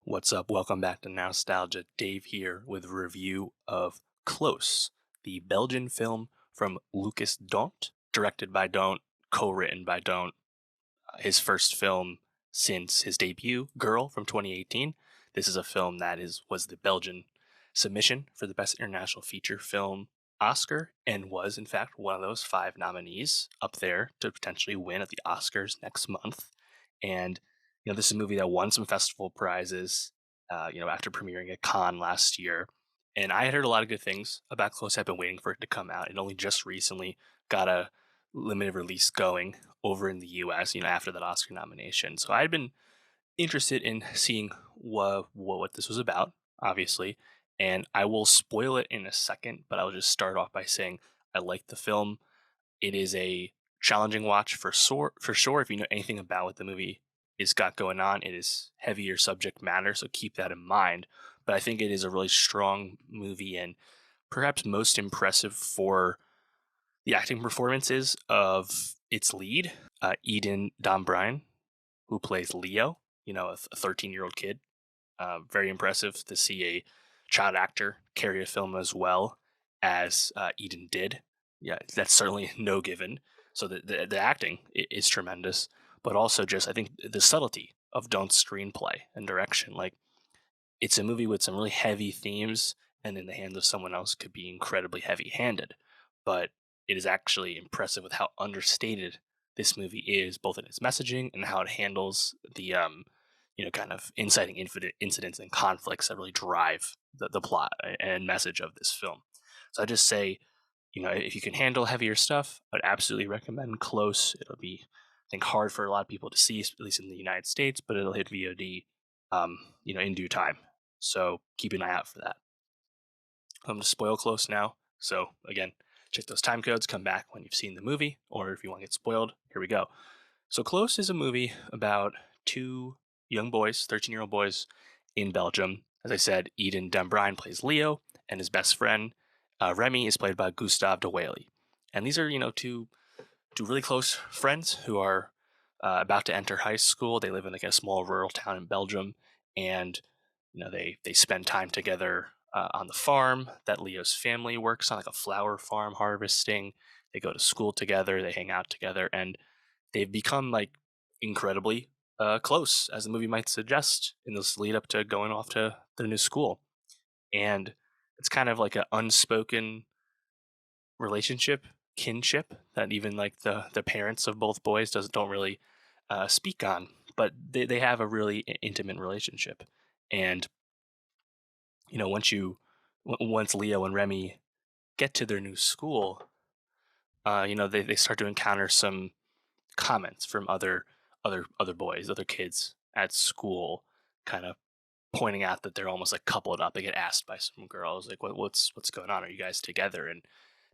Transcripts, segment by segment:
What's up? Welcome back to Nowstalgia. Dave here with a review of Close, the Belgian film from Lukas Dhont, directed by Dhont, co-written by Dhont. His first film since his debut, Girl, from 2018. This is a film that was the Belgian submission for the Best International Feature Film Oscar and was, in fact, one of those five nominees up there to potentially win at the Oscars next month. And this is a movie that won some festival prizes. After premiering at Cannes last year, and I had heard a lot of good things about Close. I've been waiting for it to come out. It only just recently got a limited release going over in the US, after that Oscar nomination. So I'd been interested in seeing what this was about, obviously, and I will spoil it in a second, but I'll just start off by saying I like the film. It is a challenging watch for sure. If you know anything about what the movie is got going on, it is heavier subject matter, so keep that in mind. But I think it is a really strong movie and perhaps most impressive for the acting performances of its lead, Eden Dombrine, who plays Leo, a 13-year-old kid. Very impressive to see a child actor carry a film as well as Eden did. Yeah, that's certainly no given. So the acting is tremendous, but also just I think the subtlety of Don't's screenplay and direction. Like it's a movie with some really heavy themes, and in the hands of someone else could be incredibly heavy-handed. But it is actually impressive with how understated this movie is, both in its messaging and how it handles the kind of inciting incidents and conflicts that really drive the plot and message of this film. So I just say, if you can handle heavier stuff, I'd absolutely recommend Close. It'll be, I think, hard for a lot of people to see, at least in the United States, but it'll hit VOD, in due time. So keep an eye out for that. I'm going to spoil Close now. So again, check those time codes, come back when you've seen the movie, or if you want to get spoiled, here we go. So Close is a movie about two young boys, 13-year-old boys in Belgium. As I said, Eden Dembrine plays Leo, and his best friend, Remy, is played by Gustave de Whaley. And these are, two really close friends who are about to enter high school. They live in like a small rural town in Belgium, and they spend time together on the farm that Leo's family works on, like a flower farm harvesting. They go to school together, they hang out together, and they've become like incredibly close, as the movie might suggest, in this lead up to going off to their new school. And it's kind of like an unspoken relationship, kinship that even like the parents of both boys don't really speak on, but they have a really intimate relationship. And once Leo and Remy get to their new school, they start to encounter some comments from other boys, other kids at school, kind of pointing out that they're almost like coupled up. They get asked by some girls like, what's going on? Are you guys together? And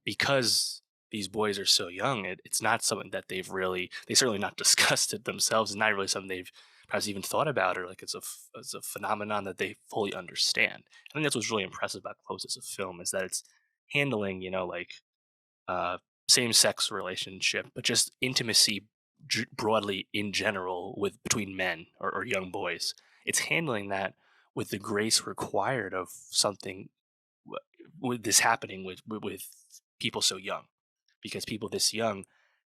because these boys are so young, it's not something that they certainly not discussed it themselves. It's not really something they've perhaps even thought about, or like it's a phenomenon that they fully understand. I think that's what's really impressive about Close as a film, is that it's handling, uh, same sex relationship, but just intimacy broadly in general with between men or young boys. It's handling that with the grace required of something with this happening with people so young, because people this young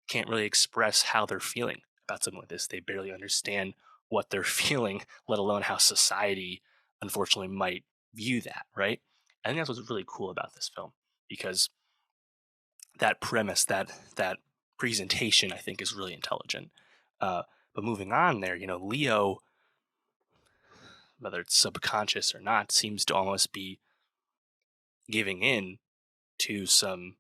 can't really express how they're feeling about something like this. They barely understand what they're feeling, let alone how society unfortunately might view that, right? I think that's what's really cool about this film, because that premise, that presentation, I think, is really intelligent. But moving on there, Leo, whether it's subconscious or not, seems to almost be giving in to some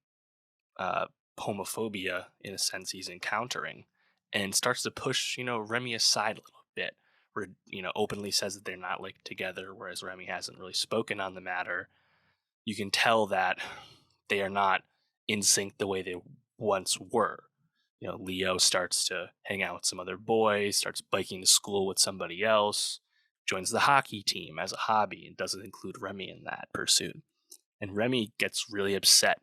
uh, homophobia, in a sense, he's encountering, and starts to push Remy aside a little bit. Where openly says that they're not like together, whereas Remy hasn't really spoken on the matter. You can tell that they are not in sync the way they once were. Leo starts to hang out with some other boys, starts biking to school with somebody else, joins the hockey team as a hobby, and doesn't include Remy in that pursuit. And Remy gets really upset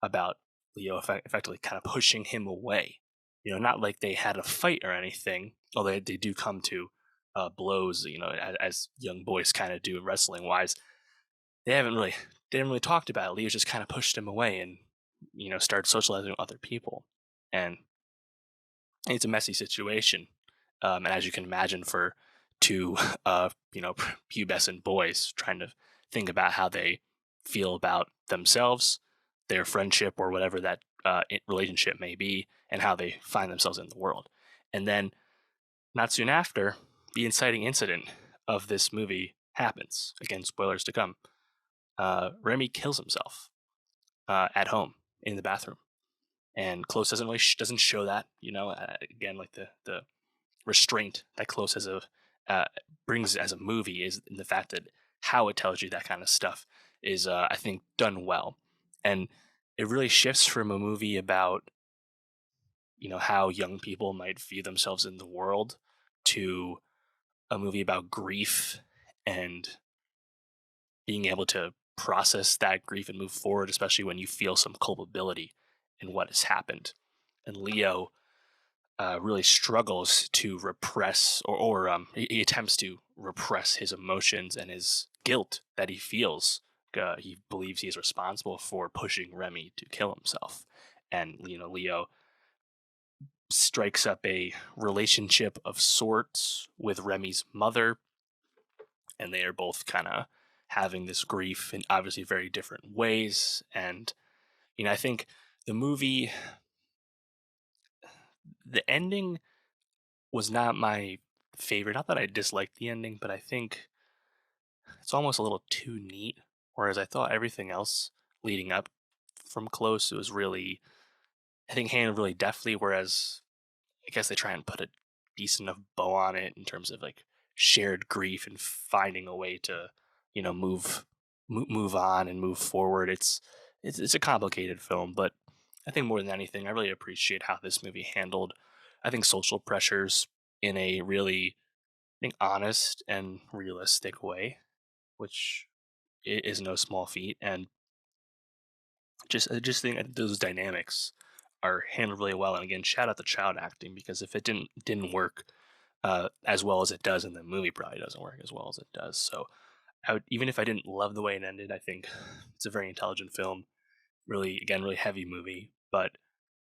about Leo effectively kind of pushing him away. Not like they had a fight or anything, although they do come to blows, as young boys kind of do wrestling wise. They haven't really they didn't really talked about it. Leo just kind of pushed him away and started socializing with other people, and it's a messy situation. And as you can imagine, for two pubescent boys trying to think about how they feel about themselves, their friendship, or whatever that relationship may be, and how they find themselves in the world. And then not soon after, the inciting incident of this movie happens. Again, spoilers to come. Remy kills himself at home in the bathroom, and Close doesn't really doesn't show that. Again, like the restraint that Close has a uh, brings as a movie is in the fact that how it tells you that kind of stuff is, I think, done well, and it really shifts from a movie about how young people might view themselves in the world to a movie about grief and being able to process that grief and move forward, especially when you feel some culpability in what has happened. And Leo really struggles to repress, or he attempts to repress his emotions and his guilt that he feels. He believes he is responsible for pushing Remy to kill himself. And, Leo strikes up a relationship of sorts with Remy's mother, and they are both kind of having this grief in obviously very different ways. And I think the movie, the ending was not my favorite. Not that I disliked the ending, but I think it's almost a little too neat. Whereas I thought everything else leading up from Close, it was really, I think, handled really deftly. Whereas I guess they try and put a decent enough bow on it in terms of like shared grief and finding a way to, move on and move forward. It's a complicated film, but I think more than anything, I really appreciate how this movie handled, I think, social pressures in a really, I think, honest and realistic way, which is no small feat. And I just think that those dynamics are handled really well. And again, shout out the child acting, because if it didn't work as well as it does in the movie, probably doesn't work as well as it does. So even if I didn't love the way it ended, I think it's a very intelligent film. Really, again, really heavy movie, but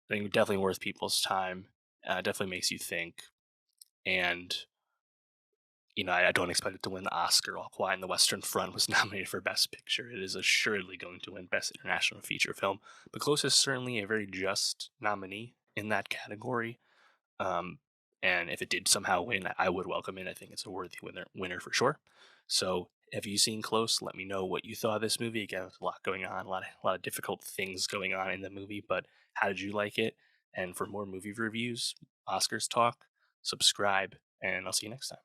I think definitely worth people's time. Definitely makes you think, and I don't expect it to win the Oscar. All Quiet on the Western Front was nominated for Best Picture. It is assuredly going to win Best International Feature Film. But Close is certainly a very just nominee in that category. Um, and if it did somehow win, I would welcome it. I think it's a worthy winner for sure. So, have you seen Close? Let me know what you thought of this movie. Again, there's a lot going on, a lot of difficult things going on in the movie. But how did you like it? And for more movie reviews, Oscars talk, subscribe, and I'll see you next time.